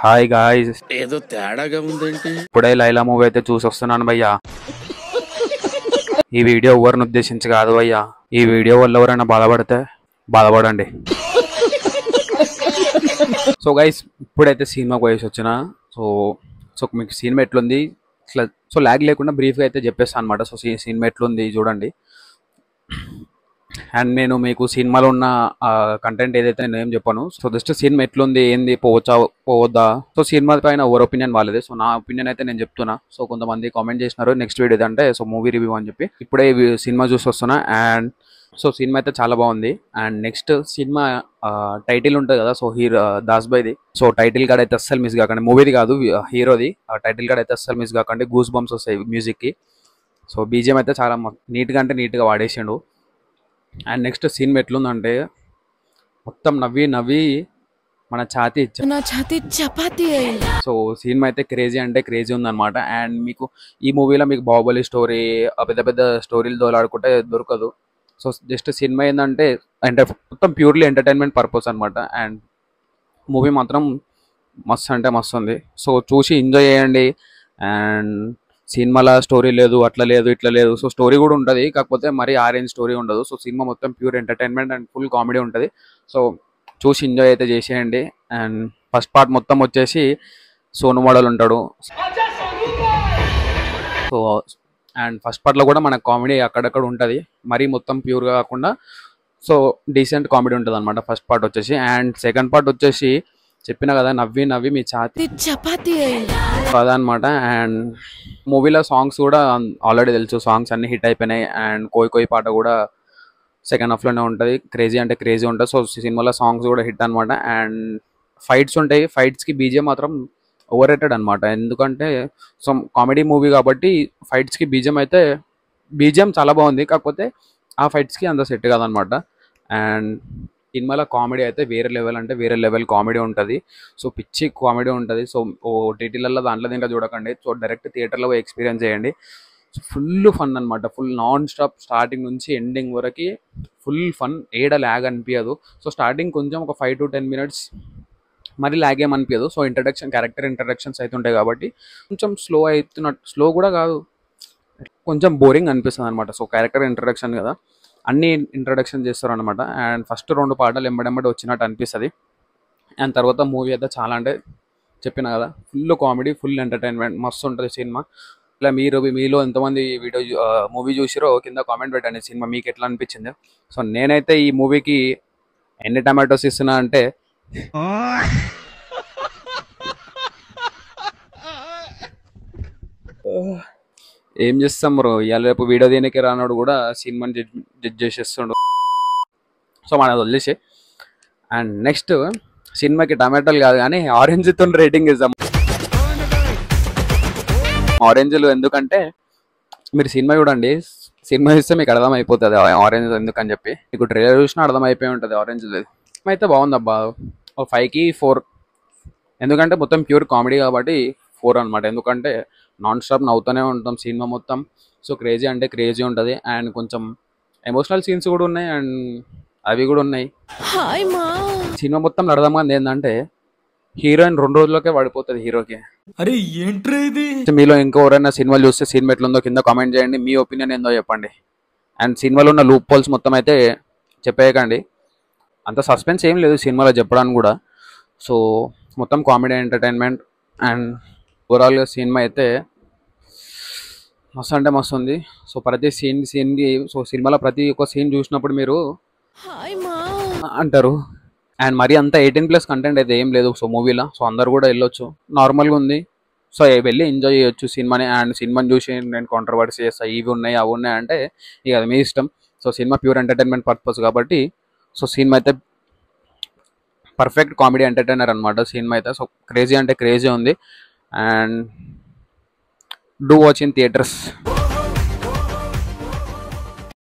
Hi guys, ఏదో తేడాగా ఉందేంటి? ఇప్పుడే లైలా మూవీ అయితే చూసి వస్తున్నాను భయ్యా. ఈ వీడియో ఎవరిని ఉద్దేశించి కాదు భయ్యా. ఈ వీడియో వల్ల ఎవరైనా బాధపడితే బాధపడండి. సో గైస్, ఇప్పుడైతే సినిమాకి పోయేసి వచ్చిన. సో సో మీకు సినిమా ఎట్లుంది ఇట్లా సో ల్యాగ్ లేకుండా బ్రీఫ్గా అయితే చెప్పేస్తాను అనమాట. సో సినిమా ఎట్లుంది చూడండి. అండ్ నేను మీకు సినిమాలో ఉన్న కంటెంట్ ఏదైతే నేను ఏం చెప్పాను. సో జస్ట్ సినిమా ఎట్లుంది, ఏంది, పోవచ్చా పోవద్దా, సో సినిమా పైన ఓవర్ ఒపీనియన్ వాళ్ళదే. సో నా ఒపీనియన్ అయితే నేను చెప్తున్నా. సో కొంతమంది కామెంట్ చేసినారు నెక్స్ట్ వీడియో అంటే సో మూవీ రివ్యూ అని చెప్పి. ఇప్పుడే సినిమా చూసి వస్తున్నా. అండ్ సో సినిమా అయితే చాలా బాగుంది. అండ్ నెక్స్ట్ సినిమా టైటిల్ ఉంటుంది కదా, సో హీరో దాస్బాయ్ది. సో టైటిల్ కార్డ్ అయితే అస్సలు మిస్ కాకండి. మూవీది కాదు, హీరోది. టైటిల్ కార్డ్ అయితే అస్సలు మిస్ కాకండి. గూస్ బంప్స్ వస్తాయి మ్యూజిక్కి. సో బీజిఎం అయితే చాలా నీట్గా అంటే నీట్గా వాడేసిండు. అండ్ నెక్స్ట్ సీన్ ఎట్లుందంటే మొత్తం నవ్వి నవ్వి మన ఛాతీ చపాతీ. సో సినిమా అయితే క్రేజీ అంటే క్రేజీ ఉందన్నమాట. అండ్ మీకు ఈ మూవీలో మీకు బాహుబలి స్టోరీ, పెద్ద పెద్ద స్టోరీలు దోలాడుకుంటే దొరకదు. సో జస్ట్ సినిమా ఏంటంటే మొత్తం ప్యూర్లీ ఎంటర్టైన్మెంట్ పర్పస్ అనమాట. అండ్ మూవీ మాత్రం మస్తు అంటే మస్తు ఉంది. సో చూసి ఎంజాయ్ చేయండి. అండ్ సినిమాలో స్టోరీ లేదు, అట్లా లేదు, ఇట్లా లేదు. సో స్టోరీ కూడా ఉంటుంది, కాకపోతే మరీ ఆరెంజ్ స్టోరీ ఉండదు. సో సినిమా మొత్తం pure entertainment and full comedy ఉంటుంది. సో చూసి ఎంజాయ్ అయితే చేసేయండి. అండ్ ఫస్ట్ పార్ట్ మొత్తం వచ్చేసి సోను మోడల్ ఉంటాడు. సో అండ్ ఫస్ట్ పార్ట్లో కూడా మన కామెడీ అక్కడక్కడ ఉంటుంది, మరీ మొత్తం ప్యూర్గా కాకుండా. సో డీసెంట్ కామెడీ ఉంటుంది అనమాట ఫస్ట్ పార్ట్ వచ్చేసి. అండ్ సెకండ్ పార్ట్ వచ్చేసి చెప్పిన కదా, నవ్వి నవ్వి మీ ఛాతీ చపాతీ అదనమాట. అండ్ మూవీలో సాంగ్స్ కూడా ఆల్రెడీ తెలుసు, సాంగ్స్ అన్ని హిట్ అయిపోయినాయి. అండ్ కోయి కోయి పాట కూడా సెకండ్ హాఫ్లోనే ఉంటుంది. క్రేజీ అంటే క్రేజీ ఉంటుంది. సో సినిమాలో సాంగ్స్ కూడా హిట్ అనమాట. అండ్ ఫైట్స్ ఉంటాయి, ఫైట్స్కి బీజిఎం మాత్రం ఓవర్ రేటెడ్ అనమాట. ఎందుకంటే సో కామెడీ మూవీ కాబట్టి ఫైట్స్కి బీజిఎం చాలా బాగుంది, కాకపోతే ఆ ఫైట్స్కి అంత సెట్ కాదనమాట. అండ్ సినిమాలో కామెడీ అయితే వేరే లెవెల్ అంటే వేరే లెవెల్ కామెడీ ఉంటుంది. సో పిచ్చి కామెడీ ఉంటుంది. సో ఓటీటీలలో దాంట్లో దీంట్లో చూడకండి. సో డైరెక్ట్ థియేటర్లో ఎక్స్పీరియన్స్ చేయండి. సో ఫుల్ ఫన్ అనమాట. ఫుల్ నాన్ స్టాప్ స్టార్టింగ్ నుంచి ఎండింగ్ వరకు ఫుల్ ఫన్. ఏడ ల్యాగ్ అనిపించదు. సో స్టార్టింగ్ కొంచెం ఒక 5 to 10 minutes మరి ల్యాగ్ ఏమనిపించదు. సో క్యారెక్టర్ ఇంట్రడక్షన్స్ అయితే ఉంటాయి కాబట్టి కొంచెం స్లో అవుతున్నట్టు, స్లో కూడా కాదు, కొంచెం బోరింగ్ అనిపిస్తుంది అనమాట. సో క్యారెక్టర్ ఇంట్రడక్షన్ కదా, అన్ని ఇంట్రడక్షన్ చేస్తారు అనమాట. అండ్ ఫస్ట్ 2 పాటలు ఎంబడెంబడి వచ్చినట్టు అనిపిస్తుంది. అండ్ తర్వాత మూవీ అయితే చాలా అంటే చెప్పిన కదా, ఫుల్ కామెడీ, ఫుల్ ఎంటర్టైన్మెంట్, మస్తు ఉంటుంది సినిమా. ఇలా మీలో ఎంతమంది మూవీ చూసిరో కింద కామెంట్ పెట్టండి, సినిమా మీకు ఎట్లా అనిపించింది. సో నేనైతే ఈ మూవీకి ఎన్ని టమాటోస్ ఇస్తున్నా అంటే ఏం చేస్తాం బ్రో, ఇవాళ రేపు వీడియో దేనికి రానోడు కూడా సినిమాని జడ్జ్ చేసేస్తుండు. సో మనది వదిలేసి. అండ్ నెక్స్ట్ సినిమాకి టమాటాలు కాదు కానీ ఆరెంజ్తో రేటింగ్ ఇద్దాం. ఆరెంజ్లు ఎందుకంటే మీరు సినిమా చూడండి, సినిమా చూస్తే మీకు అర్థం అయిపోతుంది ఆరెంజ్ ఎందుకని చెప్పి. మీకు ట్రైలర్ చూసినా అర్థం అయిపోయి ఉంటుంది ఆరెంజ్. సినిమా అయితే బాగుందబ్బా. 5కి 4, ఎందుకంటే మొత్తం ప్యూర్ కామెడీ కాబట్టి 4 అనమాట. ఎందుకంటే నాన్ స్టాప్ నవ్వుతూనే ఉంటాం సినిమా మొత్తం. సో క్రేజీ అంటే క్రేజీ ఉంటుంది. అండ్ కొంచెం ఎమోషనల్ సీన్స్ కూడా ఉన్నాయి, అండ్ అవి కూడా ఉన్నాయి. సినిమా మొత్తం అర్థం కాదు ఏంటంటే హీరోయిన్ 2 రోజుల్లోకే పడిపోతుంది హీరోకి. అరే ఏంట్రా ఇది? మీలో ఇంకెవరైనా సినిమాలు చూస్తే సినిమా ఎట్లుందో కింద కామెంట్ చేయండి, మీ ఒపీనియన్ ఏందో చెప్పండి. అండ్ సినిమాలో ఉన్న లూప్ హోల్స్ మొత్తం అయితే చెప్పేయకండి, అంత సస్పెన్స్ ఏం లేదు సినిమాలో చెప్పడానికి కూడా. సో మొత్తం కామెడీ ఎంటర్టైన్మెంట్. అండ్ ఓవరాల్గా సినిమా అయితే మస్తు అంటే మస్తు ఉంది. సో ప్రతి సీన్కి సో సినిమాలో ప్రతి ఒక్క సీన్ చూసినప్పుడు మీరు అంటారు. అండ్ మరి అంత 18+ కంటెంట్ అయితే ఏం లేదు సో మూవీలో. సో అందరు కూడా వెళ్ళొచ్చు, నార్మల్గా ఉంది. సో వెళ్ళి ఎంజాయ్ చేయొచ్చు సినిమాని. అండ్ సినిమాని చూసి నేను కాంట్రవర్సీ చేస్తా, ఇవి ఉన్నాయి అవి ఉన్నాయి అంటే ఇక అది మీ ఇష్టం. So cinema pure entertainment purpose కాబట్టి సో సినిమా అయితే పర్ఫెక్ట్ కామెడీ ఎంటర్టైనర్ అనమాట సినిమా అయితే. సో క్రేజీ అంటే క్రేజీ ఉంది. And do watch in theatres.